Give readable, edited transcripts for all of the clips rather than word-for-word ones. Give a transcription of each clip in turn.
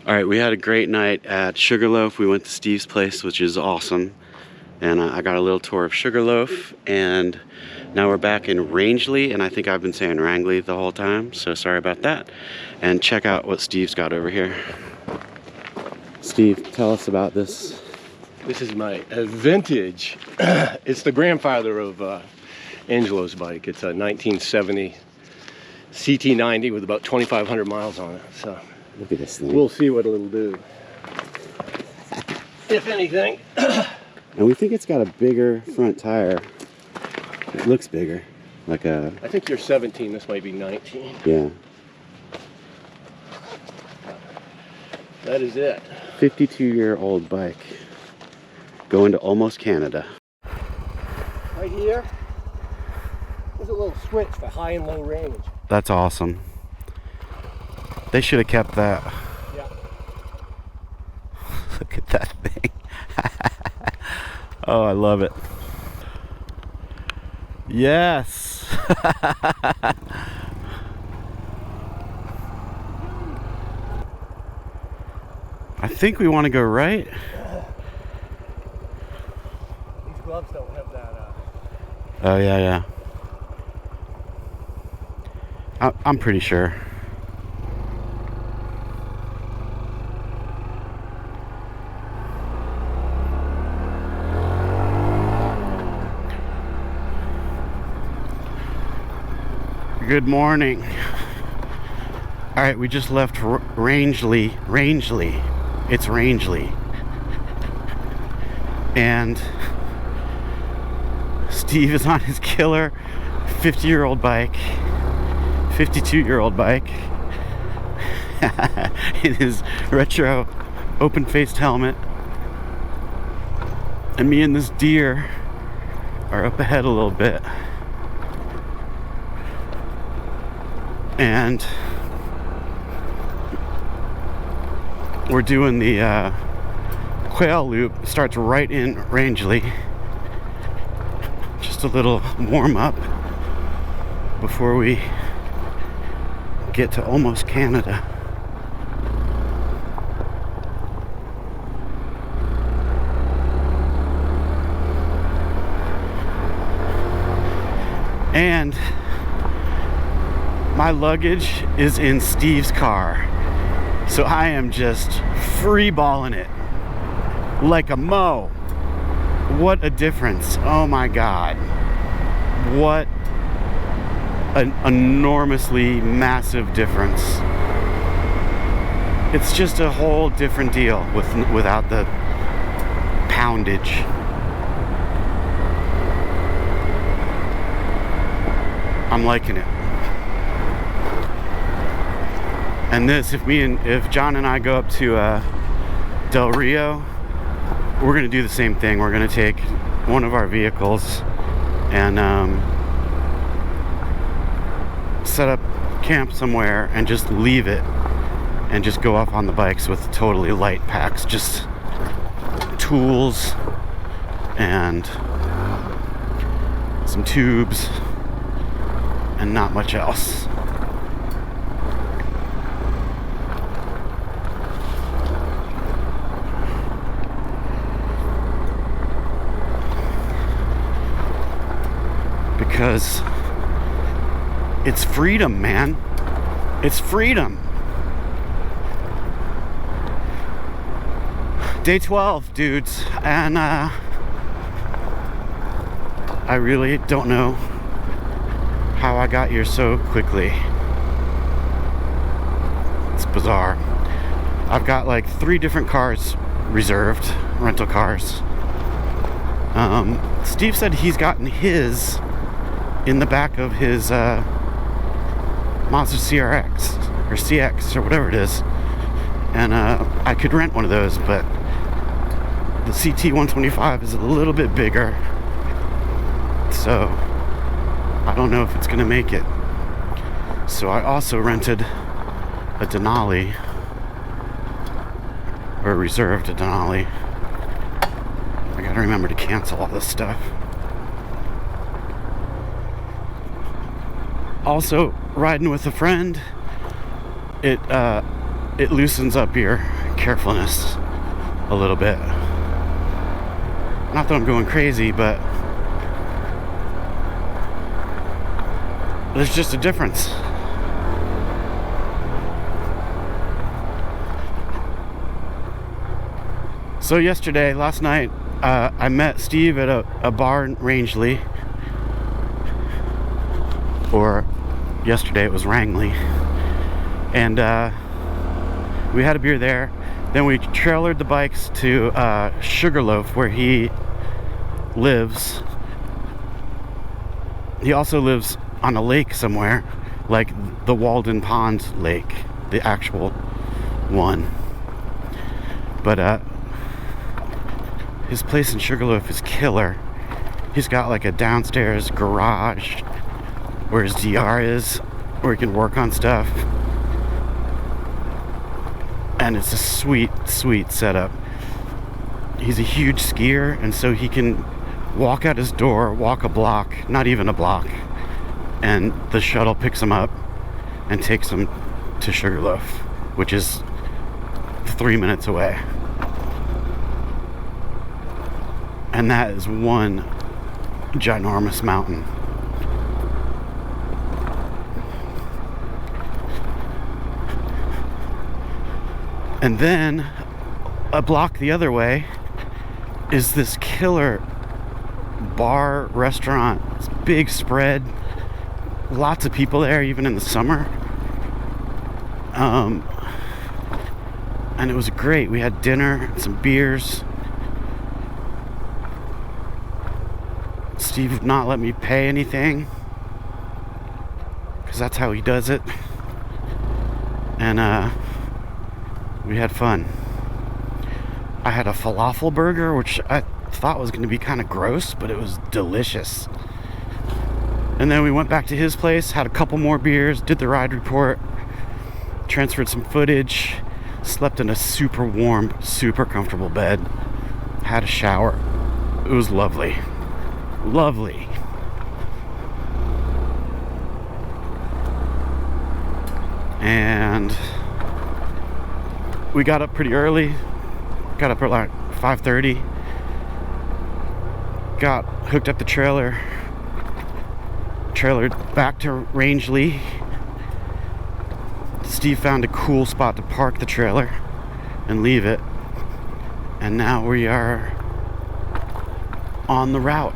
All right, we had a great night at Sugarloaf. We went to Steve's place, which is awesome. And I got a little tour of Sugarloaf, and now we're back in Rangelely, and I think I've been saying Rangeley the whole time, so sorry about that. And check out what Steve's got over here. Steve, tell us about this. This is my vintage. It's the grandfather of Angelo's bike. It's a 1970 CT90 with about 2,500 miles on it. So look at this thing. We'll see what it'll do, if anything. And we think it's got a bigger front tire. It looks bigger, like a... I think you're 17, this might be 19. Yeah. That is it. 52-year-old bike. Going to almost Canada. Right here, there's a little switch for high and low range. That's awesome. They should have kept that. Yeah. Look at that thing. Oh, I love it. Yes. I think we want to go right. These gloves don't have that. Oh, yeah. I'm pretty sure. Good morning. All right, we just left Rangeley. It's Rangeley. And Steve is on his killer 50-year-old bike, 52-year-old bike, in his retro open-faced helmet. And me and this deer are up ahead a little bit. And we're doing the quail loop. Starts right in Rangeley. Just a little warm up before we get to almost Canada. And my luggage is in Steve's car, so I am just free balling it like a mo. What a difference. Oh my God. What an enormously massive difference. It's just a whole different deal without the poundage. I'm liking it. And this, if John and I go up to Del Rio, we're gonna do the same thing. We're gonna take one of our vehicles and set up camp somewhere and just leave it and just go off on the bikes with totally light packs, just tools and some tubes and not much else. Because it's freedom, man. It's freedom. Day 12, dudes, and I really don't know how I got here so quickly. It's bizarre. I've got like 3 different cars reserved, rental cars. Steve said he's gotten his in the back of his Mazda CRX or CX or whatever it is, and I could rent one of those, but the CT125 is a little bit bigger, so I don't know if it's gonna make it. So I also rented a Denali, or reserved a Denali. I gotta remember to cancel all this stuff. Also riding with a friend. it loosens up your carefulness a little bit. Not that I'm going crazy, but there's just a difference. So last night, I met Steve at a bar in Rangelely. Or yesterday it was Rangelely. And we had a beer there. Then we trailered the bikes to Sugarloaf, where he lives. He also lives on a lake somewhere, like the Walden Pond Lake, the actual one. But his place in Sugarloaf is killer. He's got like a downstairs garage where his DR is, where he can work on stuff. And it's a sweet, sweet setup. He's a huge skier, and so he can walk out his door, walk a block, not even a block, and the shuttle picks him up and takes him to Sugarloaf, which is 3 minutes away. And that is one ginormous mountain. And then a block the other way is this killer bar, restaurant. It's big spread, lots of people there, even in the summer. And it was great. We had dinner, some beers. Steve would not let me pay anything, because that's how he does it. And we had fun. I had a falafel burger, which I thought was going to be kind of gross, but it was delicious. And then we went back to his place, had a couple more beers, did the ride report, transferred some footage, slept in a super warm, super comfortable bed, had a shower. It was lovely. Lovely. And we got up pretty early. Got up at like 5:30. Got hooked up the trailer. Trailered back to Rangelely. Steve found a cool spot to park the trailer and leave it. And now we are on the route.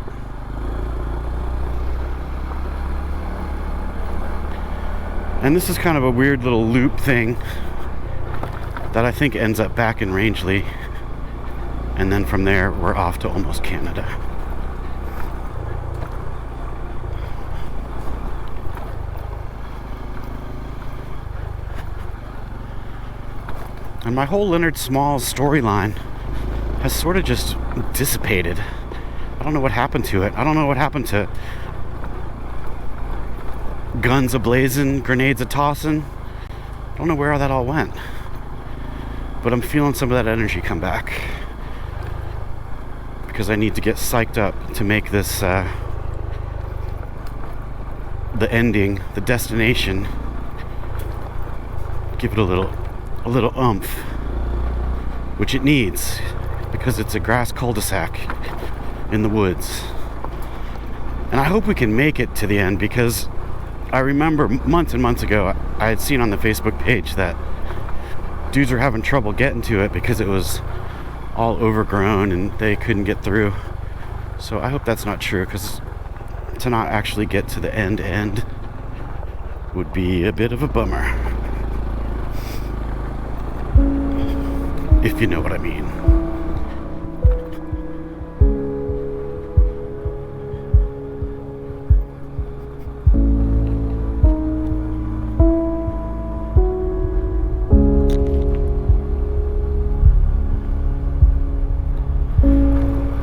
And this is kind of a weird little loop thing that I think ends up back in Rangeley. And then from there, we're off to almost Canada. And my whole Leonard Smalls storyline has sort of just dissipated. I don't know what happened to it. I don't know what happened to guns a-blazing, grenades a-tossing. I don't know where that all went. But I'm feeling some of that energy come back. Because I need to get psyched up to make this, the ending, the destination, give it a little oomph. Which it needs. Because it's a grass cul-de-sac in the woods. And I hope we can make it to the end, because I remember months and months ago, I had seen on the Facebook page that dudes were having trouble getting to it because it was all overgrown and they couldn't get through. So I hope that's not true, because to not actually get to the end would be a bit of a bummer. If you know what I mean.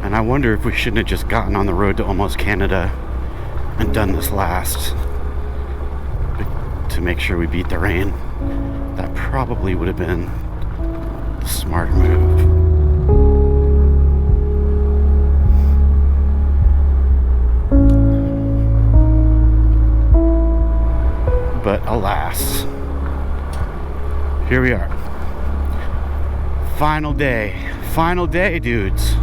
And I wonder if we shouldn't have just gotten on the road to almost Canada and done this last to make sure we beat the rain. That probably would have been the smart move. But alas, here we are. Final day. Final day, dudes.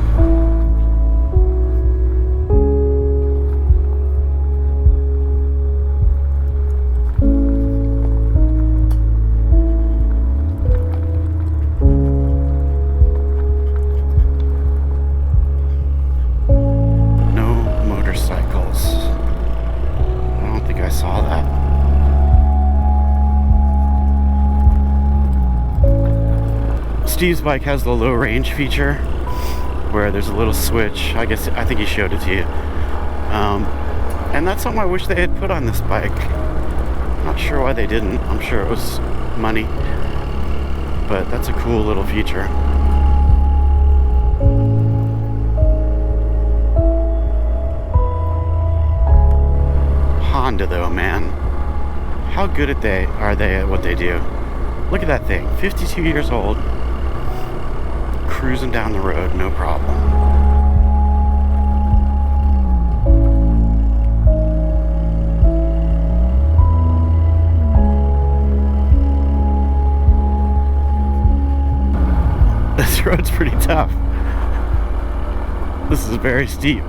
No motorcycles. I don't think I saw that. Steve's bike has the low range feature where there's a little switch. I think he showed it to you. And that's something I wish they had put on this bike. Not sure why they didn't. I'm sure it was money. But that's a cool little feature. Honda though, man. How good are they at what they do? Look at that thing. 52 years old. Cruising down the road, no problem. This road's pretty tough. This is very steep.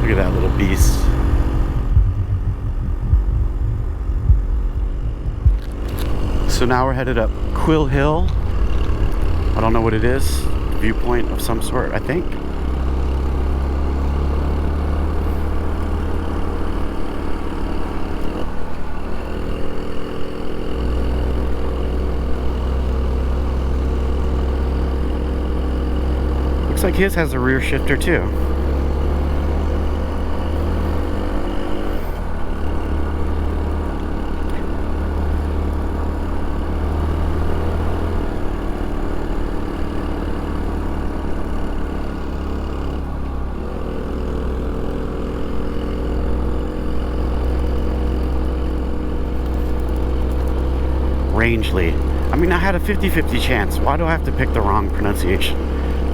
Look at that little beast. So now we're headed up Quill Hill. I don't know what it is. Viewpoint of some sort, I think. Looks like his has a rear shifter too. Rangelely. I mean, I had a 50-50 chance. Why do I have to pick the wrong pronunciation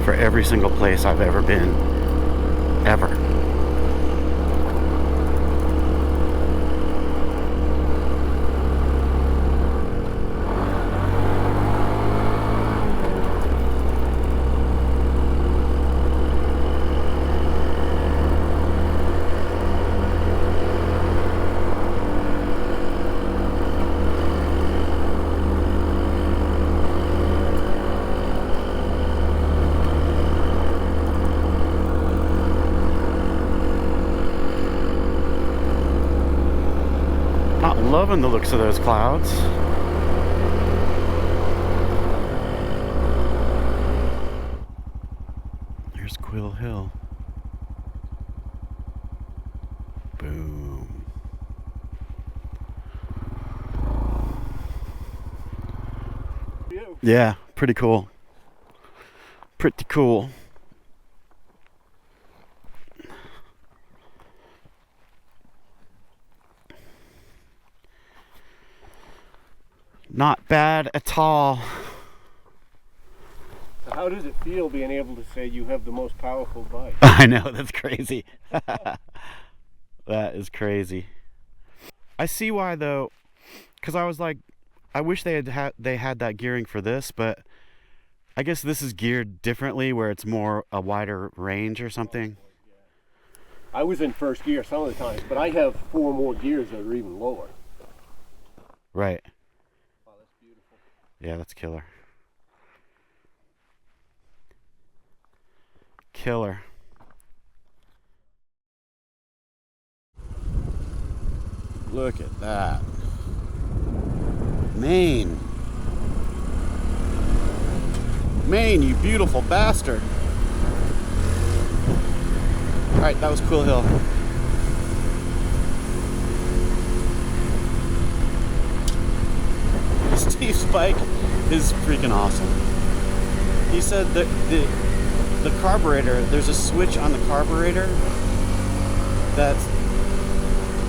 for every single place I've ever been? Ever. Loving the looks of those clouds. Here's Quill Hill. Boom. Yeah, pretty cool. Pretty cool. Not bad at all. So how does it feel being able to say you have the most powerful bike? I know, that's crazy. That is crazy. I see why though, because I was like, I wish they had that gearing for this, but I guess this is geared differently where it's more a wider range or something. I was in first gear some of the times, but I have 4 more gears that are even lower. Right. Wow, that's beautiful. Yeah, that's killer. killer. Look at that. Maine. Maine, you beautiful bastard. Alright, that was Quill Hill. Steve's bike is freaking awesome. He said that the carburetor, there's a switch on the carburetor that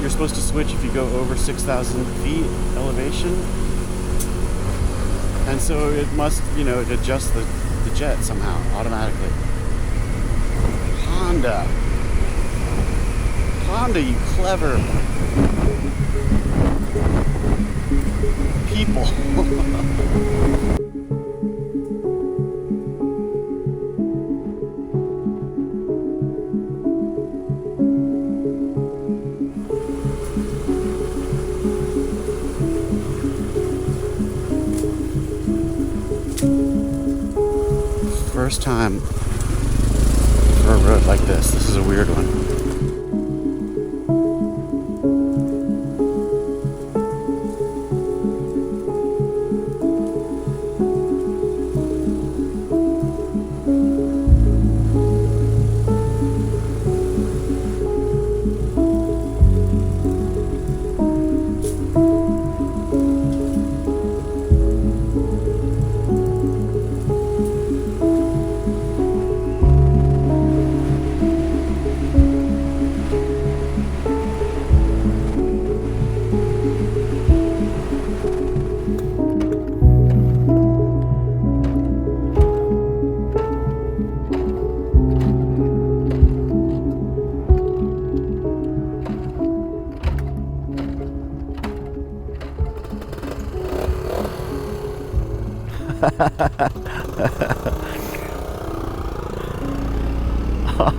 you're supposed to switch if you go over 6,000 feet elevation. And so it must, adjust the jet somehow, automatically. Honda, you clever people. First time for a road like this. This is a weird one.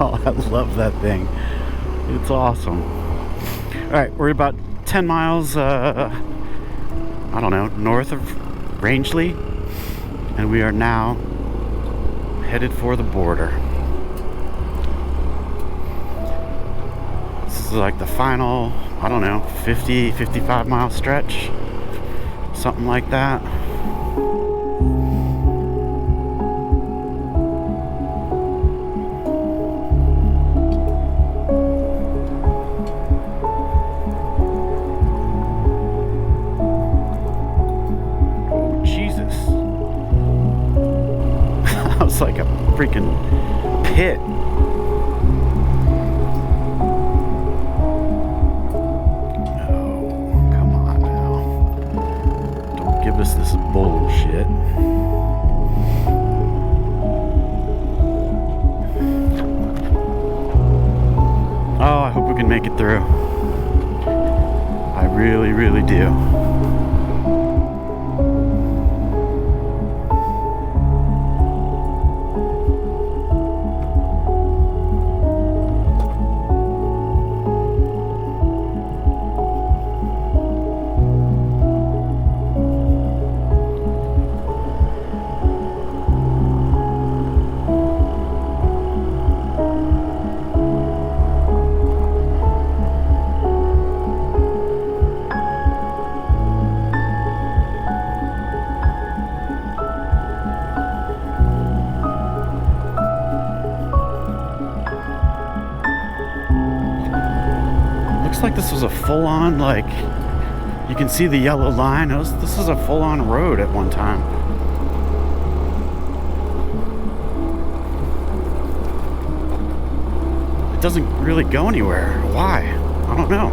Oh, I love that thing. It's awesome. Alright, we're about 10 miles, north of Rangeley. And we are now headed for the border. This is like the final, 50, 55 mile stretch. Something like that. Like a freaking pit. Oh, come on now. Don't give us this bullshit. Oh, I hope we can make it through. I really, really do. Like this was a full-on, you can see the yellow line. This is a full-on road at one time. It doesn't really go anywhere. Why? I don't know.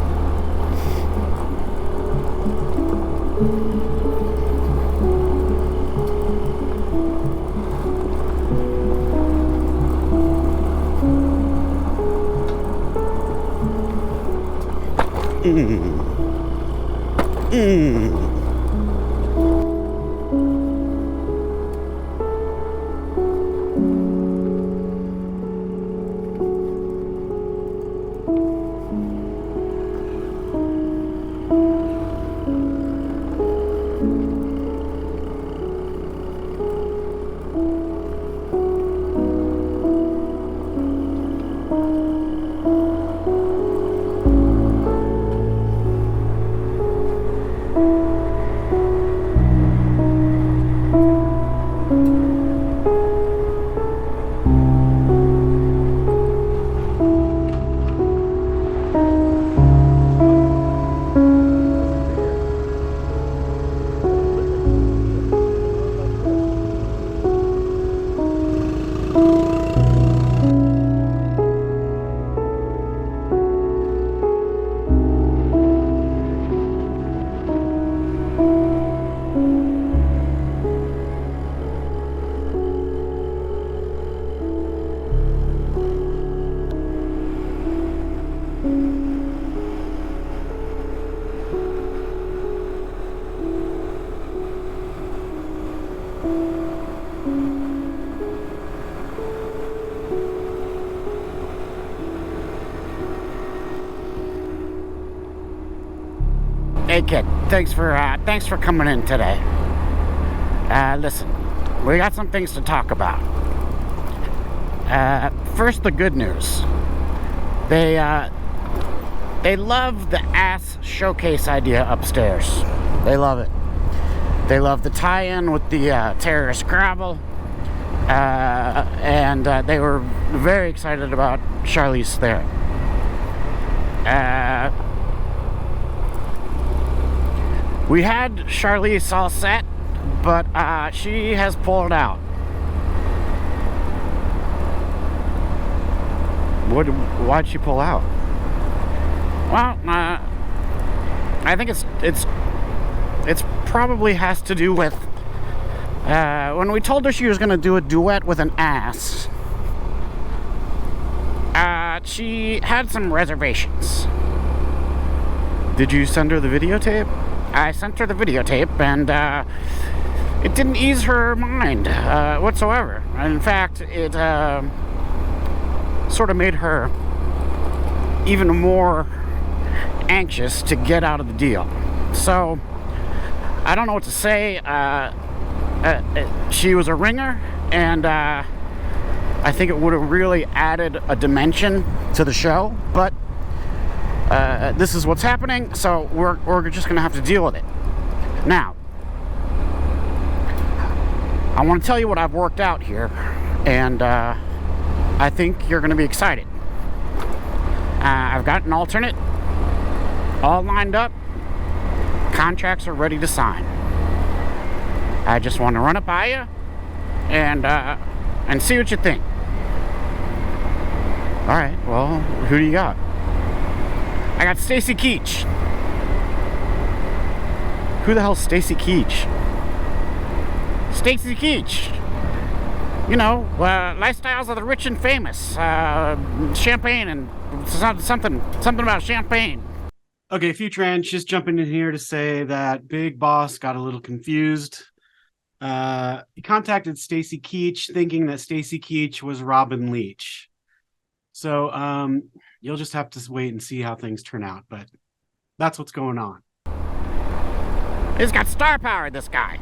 Hey kid, thanks for coming in today. Listen, we got some things to talk about. First, the good news. They love the ass showcase idea upstairs. They love it. They love the tie-in with the terrorist gravel. And they were very excited about Charlize Theron. We had Charlize all set, but she has pulled out. Why'd she pull out? Well, I think it's probably has to do with when we told her she was going to do a duet with an ass. She had some reservations. Did you send her the videotape? I sent her the videotape, and it didn't ease her mind whatsoever. In fact, it sort of made her even more anxious to get out of the deal. So, I don't know what to say. She was a ringer, and I think it would have really added a dimension to the show, but this is what's happening, so we're just gonna have to deal with it. Now, I want to tell you what I've worked out here, and I think you're gonna be excited. I've got an alternate all lined up. Contracts are ready to sign. I just want to run it by you and see what you think. All right, well, who do you got? I got Stacey Keach. Who the hell's Stacey Keach? Stacey Keach. You know, lifestyles of the rich and famous. Champagne and something about champagne. Okay, Futran, just jumping in here to say that Big Boss got a little confused. He contacted Stacey Keach thinking that Stacey Keach was Robin Leach. So you'll just have to wait and see how things turn out, but that's what's going on. He's got star power, this guy.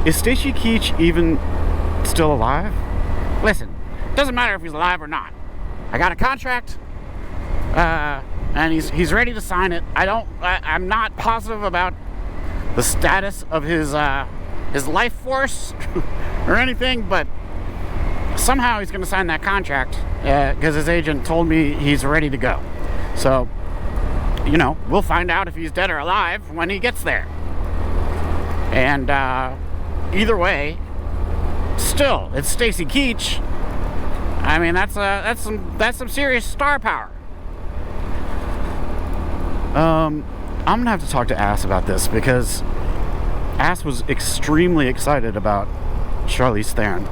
Is Stacey Keach even still alive? Listen, doesn't matter if he's alive or not. I got a contract, and he's ready to sign it. I'm not positive about the status of his life force or anything, but somehow he's going to sign that contract because his agent told me he's ready to go. So, you know, we'll find out if he's dead or alive when he gets there. And either way, still, it's Stacey Keach. I mean, that's some serious star power. I'm gonna have to talk to Ass about this because Ass was extremely excited about Charlize Theron,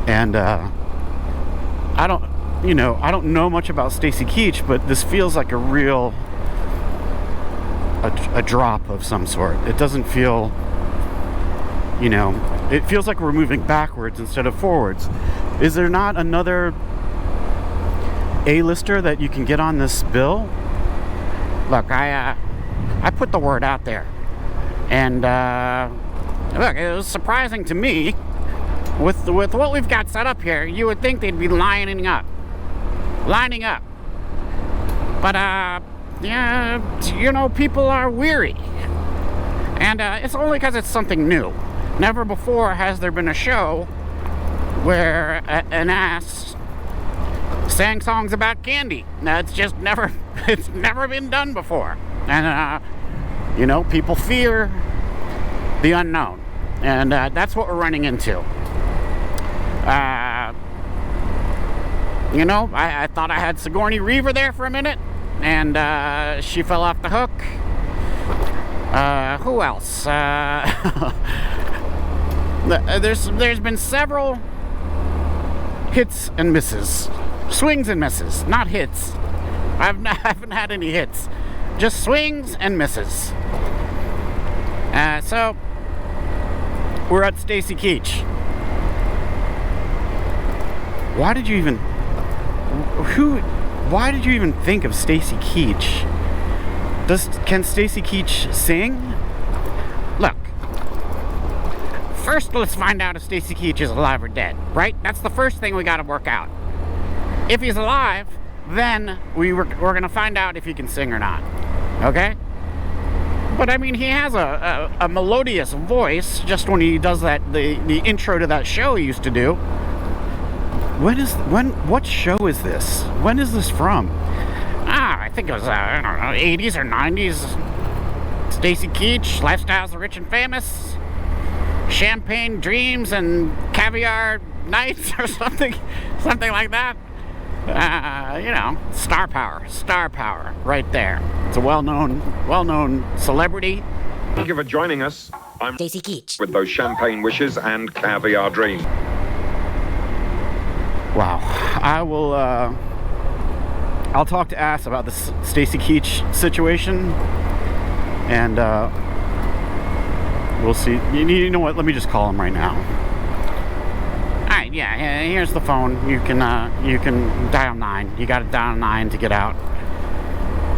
and I don't know much about Stacey Keach, but this feels like a real a drop of some sort. It doesn't feel, you know, it feels like we're moving backwards instead of forwards. Is there not another A-lister that you can get on this bill? Look, I put the word out there, and look, it was surprising to me with what we've got set up here. You would think they'd be lining up, but yeah, you know, people are weary, and it's only because it's something new. Never before has there been a show where an ass sang songs about candy. It's just never been done before. And, you know, people fear the unknown. And that's what we're running into. You know, I thought I had Sigourney Weaver there for a minute, and she fell off the hook. Who else? There's been several hits and misses. Swings and misses, not hits. I haven't had any hits. Just swings and misses. So, we're at Stacey Keach. Why did you even... why did you even think of Stacey Keach? Can Stacey Keach sing? Look, first let's find out if Stacey Keach is alive or dead, right? That's the first thing we gotta work out. If he's alive, then we're gonna find out if he can sing or not, okay? But I mean, he has a melodious voice just when he does the intro to that show he used to do. What show is this? When is this from? I think it was, I don't know, 80s or 90s. Stacey Keach, Lifestyles of Rich and Famous, Champagne Dreams and Caviar Nights or something like that. You know, star power right there. It's a well-known celebrity. Thank you for joining us. I'm Stacey Keach with those champagne wishes and caviar dreams. Wow. I'll talk to Ass about this Stacey Keach situation, and we'll see. You know what? Let me just call him right now. Alright, yeah, here's the phone. You can dial 9. You gotta dial 9 to get out.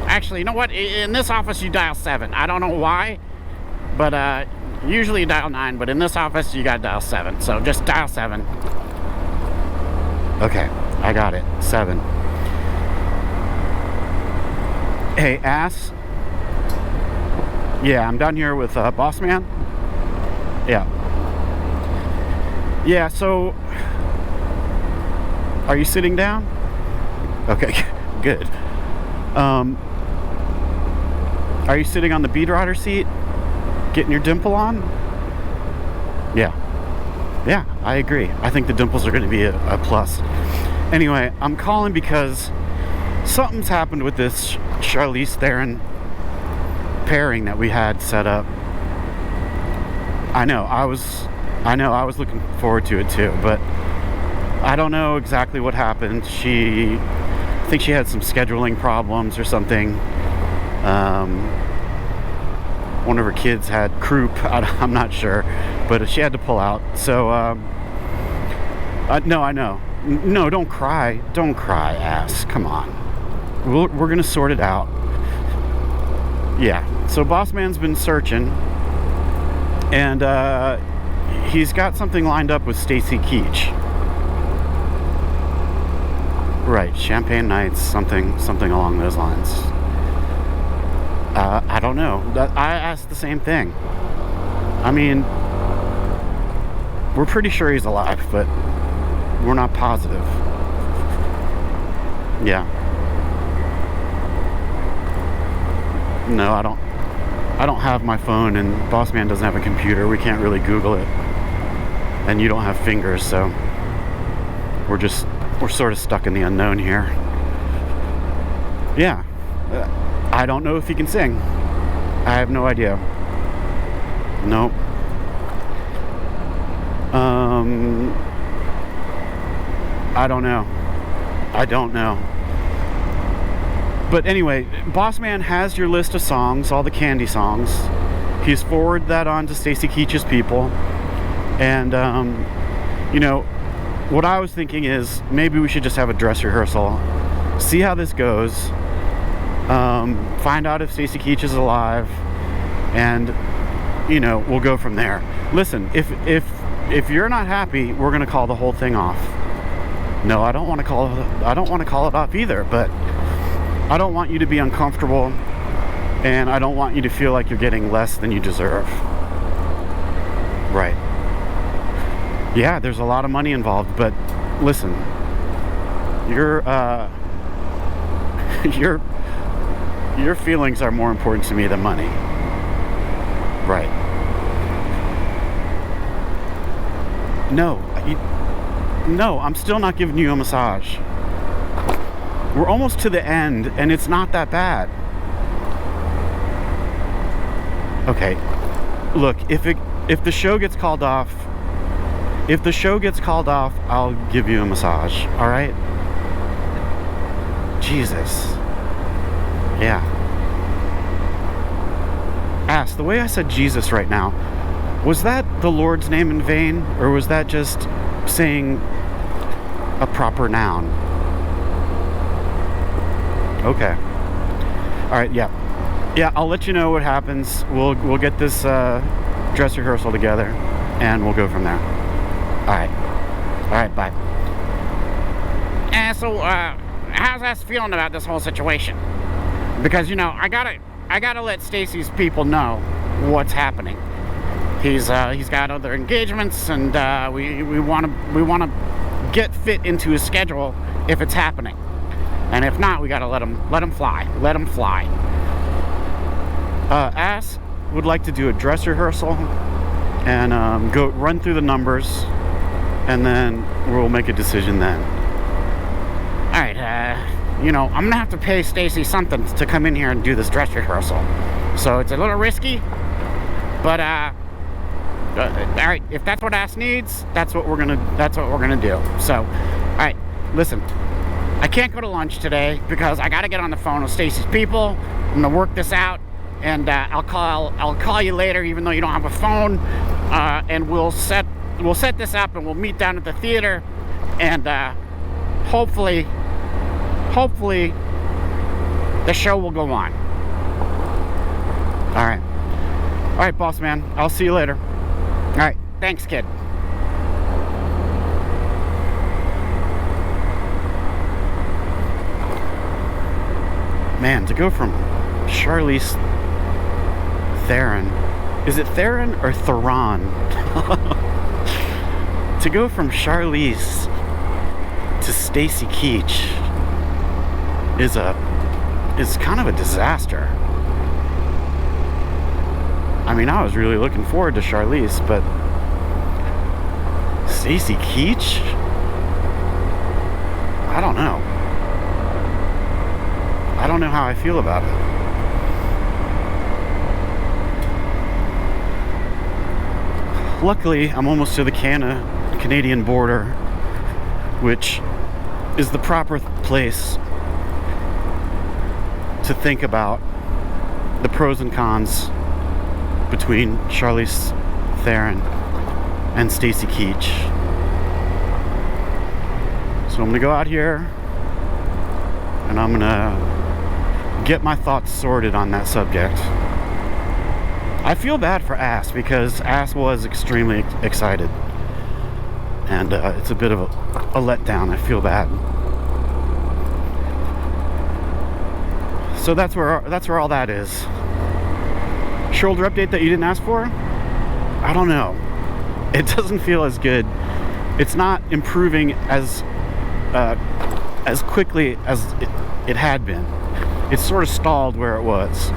Actually, you know what? In this office, you dial 7. I don't know why, but usually you dial 9, but in this office, you gotta dial 7. So just dial 7. Okay, I got it. 7. Hey, Ass. Yeah, I'm down here with Boss Man. Yeah. Yeah, so are you sitting down? Okay, good. Are you sitting on the bead rider seat? Getting your dimple on? Yeah. Yeah, I agree. I think the dimples are going to be a plus. Anyway, I'm calling because something's happened with this Charlize Theron pairing that we had set up. I know I was looking forward to it too, but I don't know exactly what happened. I think she had some scheduling problems or something. One of her kids had croup. I'm not sure, but she had to pull out. So no, I know. No, don't cry. Don't cry, Ass. Come on. We're gonna sort it out. Yeah. So Boss Man's been searching, and he's got something lined up with Stacey Keach. Right, Champagne Nights, something along those lines. I don't know. I asked the same thing. I mean, we're pretty sure he's alive, but we're not positive. Yeah. No, I don't have my phone, and Boss Man doesn't have a computer. We can't really Google it. And you don't have fingers, so we're sort of stuck in the unknown here. Yeah. I don't know if he can sing. I have no idea. Nope. I don't know. But anyway, Boss Man has your list of songs, all the candy songs. He's forwarded that on to Stacey Keach's people. And, you know, what I was thinking is maybe we should just have a dress rehearsal, see how this goes, find out if Stacey Keach is alive, and, you know, we'll go from there. Listen, if you're not happy, we're gonna call the whole thing off. No, I don't want to call it off either, but I don't want you to be uncomfortable, and I don't want you to feel like you're getting less than you deserve. Right. Yeah, there's a lot of money involved, but listen, your feelings are more important to me than money. Right. No, I'm still not giving you a massage. We're almost to the end, and it's not that bad. Okay, look, if the show gets called off, I'll give you a massage, all right? Jesus. Yeah. Ass, the way I said Jesus right now, was that the Lord's name in vain, or was that just saying a proper noun? Okay. All right. Yeah. Yeah. I'll let you know what happens. We'll get this dress rehearsal together, and we'll go from there. All right. All right. Bye. So, how's us feeling about this whole situation? Because, you know, I gotta let Stacey's people know what's happening. He's got other engagements, and we wanna get fit into his schedule if it's happening. And if not, we gotta let him fly. Let him fly. Ass would like to do a dress rehearsal and go run through the numbers, and then we'll make a decision then. All right, you know, I'm gonna have to pay Stacey something to come in here and do this dress rehearsal. So it's a little risky, but all right, if that's what Ass needs, that's what we're gonna do. So, all right, listen, I can't go to lunch today because I gotta get on the phone with Stacey's people. I'm gonna work this out, and I'll call you later, even though you don't have a phone, and we'll set this up, and we'll meet down at the theater, and hopefully the show will go on. All right, boss man. I'll see you later. All right, thanks, kid. Man, to go from Charlize Theron, is it Theron or Theron? To go from Charlize to Stacey Keach is kind of a disaster. I mean, I was really looking forward to Charlize, but Stacey Keach? I don't know. I don't know how I feel about it. Luckily, I'm almost to the Canadian border, which is the proper place to think about the pros and cons between Charlize Theron and Stacey Keach. So I'm gonna go out here and I'm gonna get my thoughts sorted on that subject. I feel bad for Ass because Ass was extremely excited, and it's a bit of a letdown. I feel bad. So that's where all that is. Shoulder update that you didn't ask for? I don't know. It doesn't feel as good. It's not improving as quickly as it had been. It's sort of stalled where it was.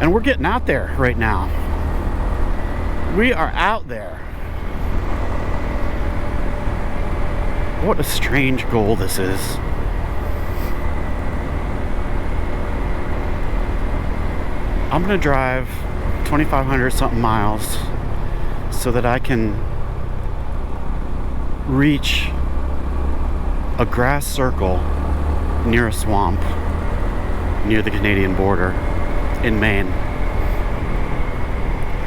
And we're getting out there right now. We are out there. What a strange goal this is. I'm gonna drive 2,500 something miles so that I can reach a grass circle near a swamp near the Canadian border in Maine.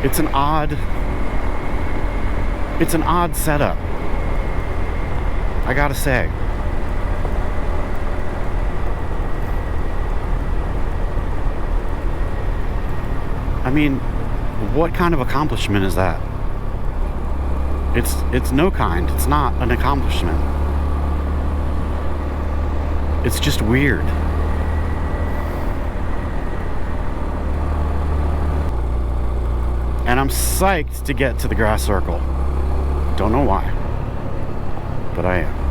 It's an odd setup, I gotta say. I mean, what kind of accomplishment is that? It's no kind. It's not an accomplishment. It's just weird. And I'm psyched to get to the grass circle. Don't know why, but I am.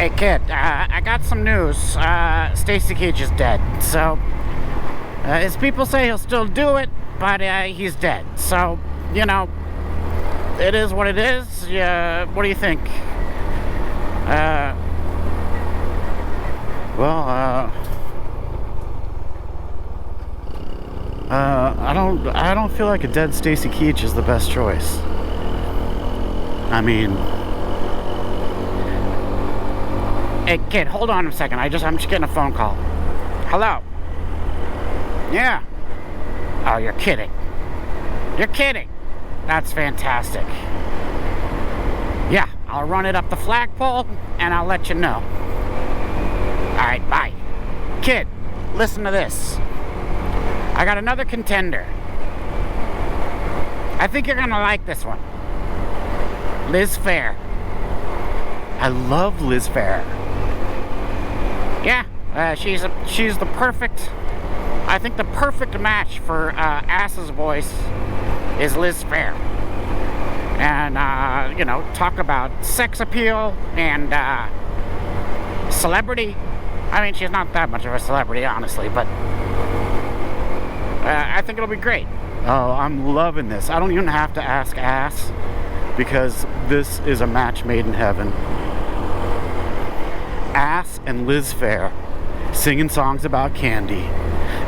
Hey kid, I got some news. Stacey Keach is dead. So, his people say he'll still do it, but he's dead. So, you know, it is what it is. What do you think? I don't feel like a dead Stacey Keach is the best choice. I mean, hey kid, hold on a second. I'm just getting a phone call. Hello. Yeah. Oh, you're kidding. You're kidding. That's fantastic. Yeah, I'll run it up the flagpole and I'll let you know. All right, bye. Kid, listen to this. I got another contender. I think you're gonna like this one. Liz Phair. I love Liz Phair. Yeah, she's the perfect. I think the perfect match for Ass's voice is Liz Phair. And you know, talk about sex appeal and celebrity. I mean, she's not that much of a celebrity, honestly, but I think it'll be great. Oh, I'm loving this. I don't even have to ask Ass, because this is a match made in heaven. Ass and Liz Phair singing songs about candy.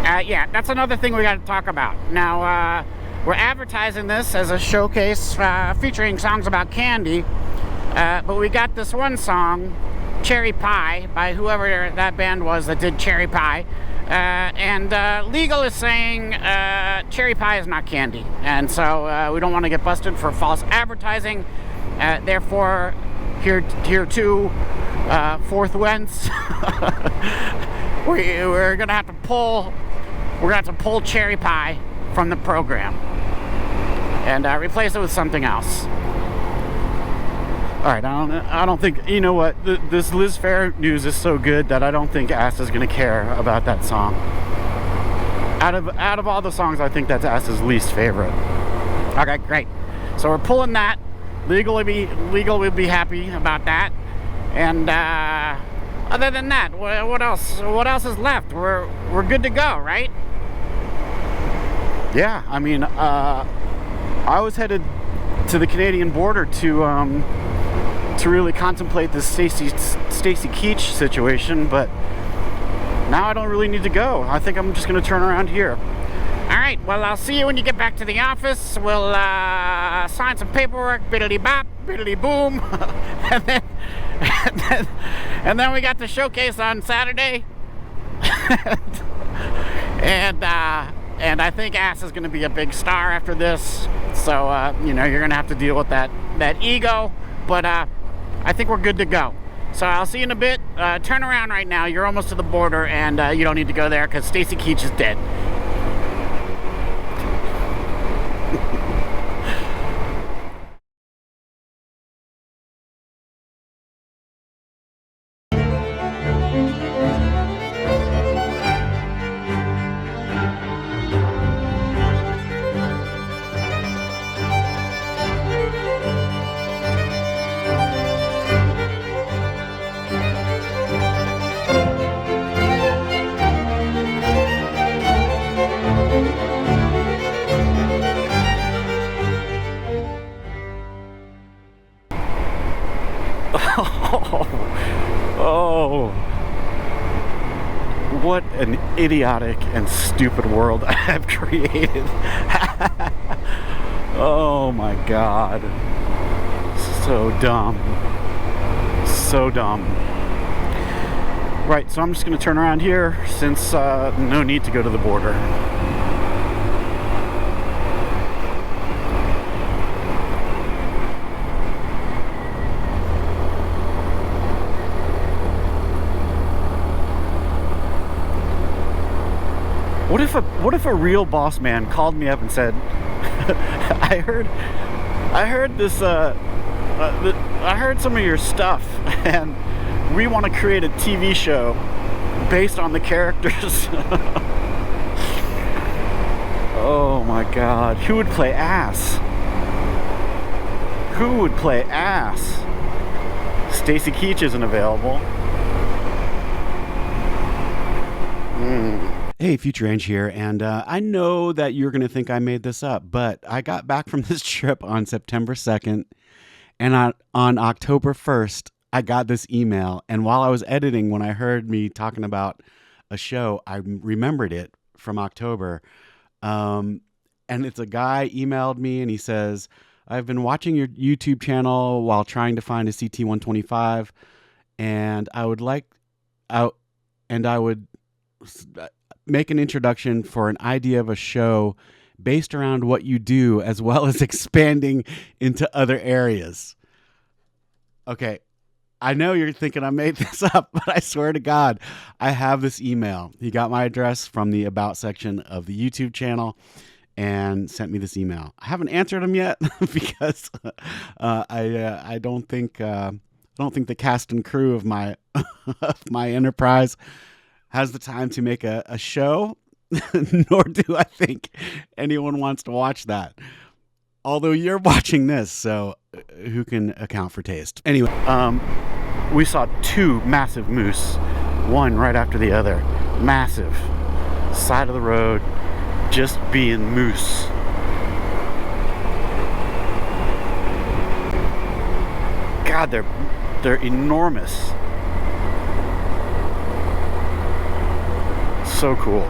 Yeah, that's another thing we got to talk about. Now, we're advertising this as a showcase featuring songs about candy, but we got this one song, Cherry Pie, by whoever that band was that did Cherry Pie. And legal is saying cherry pie is not candy, and so we don't want to get busted for false advertising. Therefore, here too, forthwence, we're gonna have to pull cherry pie from the program and replace it with something else. All right, I don't think, you know what, this Liz Phair news is so good that I don't think Ass is gonna care about that song. Out of all the songs, I think that's Ass's least favorite. Okay, great. So we're pulling that. Legal will be happy about that. And other than that, what else? What else is left? We're good to go, right? Yeah, I mean, I was headed to the Canadian border to really contemplate this Stacey Keach situation, but now I don't really need to go. I think I'm just going to turn around here. All right, well, I'll see you when you get back to the office. We'll sign some paperwork, biddly-bop, biddly-boom, and then we got the showcase on Saturday. And I think Ass is going to be a big star after this, so, you know, you're going to have to deal with that ego, but I think we're good to go. So I'll see you in a bit. Turn around right now. You're almost to the border, and you don't need to go there because Stacey Keach is dead. Oh, what an idiotic and stupid world I have created. Oh my God. So dumb. So dumb. Right, so I'm just going to turn around here since no need to go to the border. What if a real boss man called me up and said, I heard this I heard some of your stuff and we want to create a TV show based on the characters. Oh my God, who would play Ass? Who would play Ass? Stacey Keach isn't available. Hey, Future Ange here, and I know that you're going to think I made this up, but I got back from this trip on September 2nd, and on October 1st, I got this email, and while I was editing, when I heard me talking about a show, I remembered it from October, and it's a guy emailed me, and he says, I've been watching your YouTube channel while trying to find a CT125, and I would make an introduction for an idea of a show based around what you do, as well as expanding into other areas. Okay, I know you're thinking I made this up, but I swear to God, I have this email. He got my address from the About section of the YouTube channel and sent me this email. I haven't answered him yet because I don't think the cast and crew of my of my enterprise has the time to make a show, nor do I think anyone wants to watch that. Although you're watching this, so who can account for taste? Anyway, We saw two massive moose, one right after the other. Massive. Side of the road, just being moose. God, they're enormous. So cool.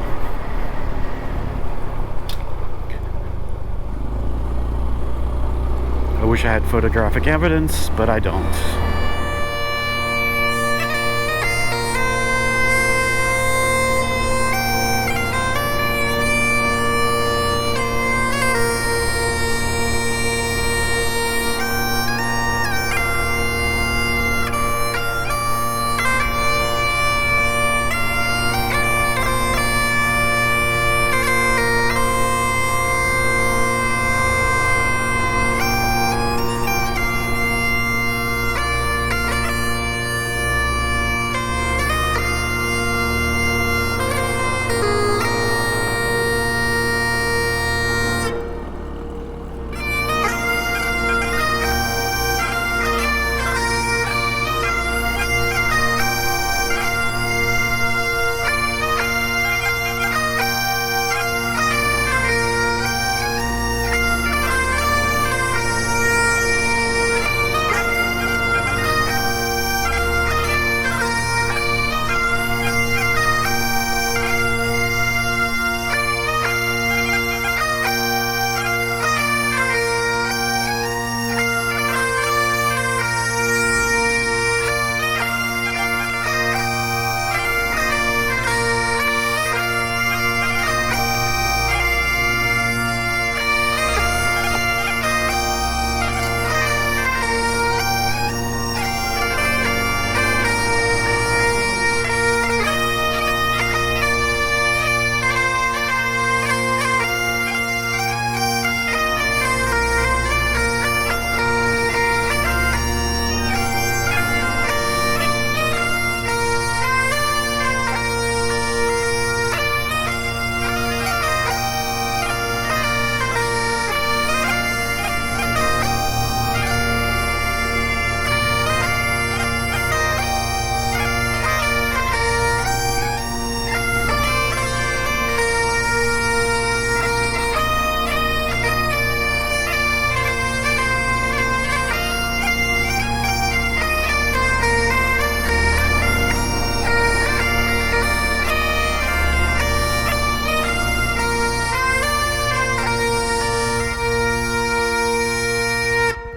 I wish I had photographic evidence, but I don't.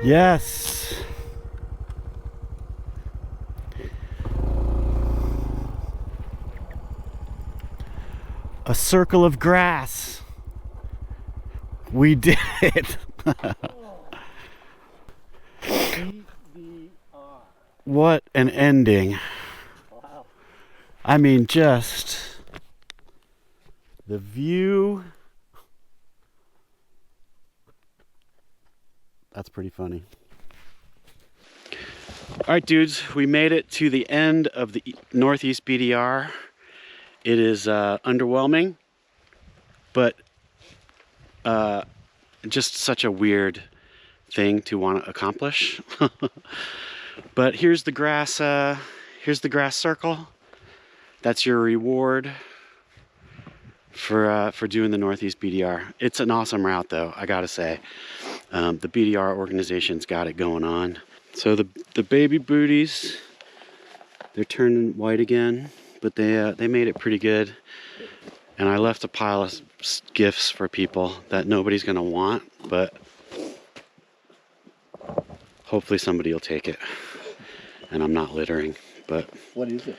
Yes. A circle of grass. We did it. What an ending. wow. I mean, just the view. That's pretty funny. All right, dudes, we made it to the end of the Northeast BDR. It is underwhelming, but just such a weird thing to want to accomplish. But here's the grass circle. That's your reward for doing the Northeast BDR. It's an awesome route though, I gotta say. The BDR organization's got it going on. So the baby booties, they're turning white again, but they made it pretty good. And I left a pile of gifts for people that nobody's gonna want, but hopefully somebody will take it. And I'm not littering, but What is it?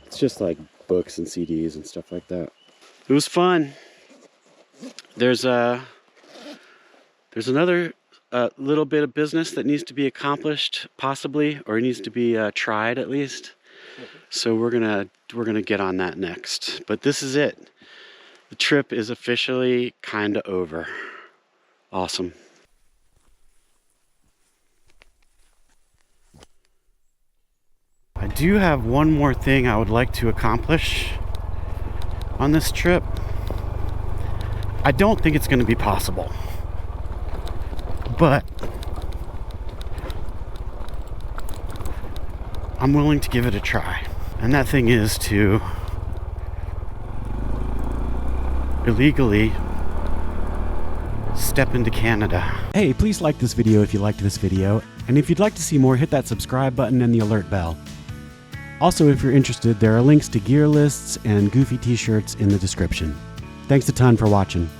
it's just like books and CDs and stuff like that. It was fun. There's another little bit of business that needs to be accomplished, possibly, or needs to be tried at least. So we're gonna get on that next. But this is it. The trip is officially kind of over. Awesome. I do have one more thing I would like to accomplish on this trip. I don't think it's going to be possible, but I'm willing to give it a try. And that thing is to illegally step into Canada. Hey, please like this video if you liked this video. And if you'd like to see more, hit that subscribe button and the alert bell. Also, if you're interested, there are links to gear lists and goofy t-shirts in the description. Thanks a ton for watching.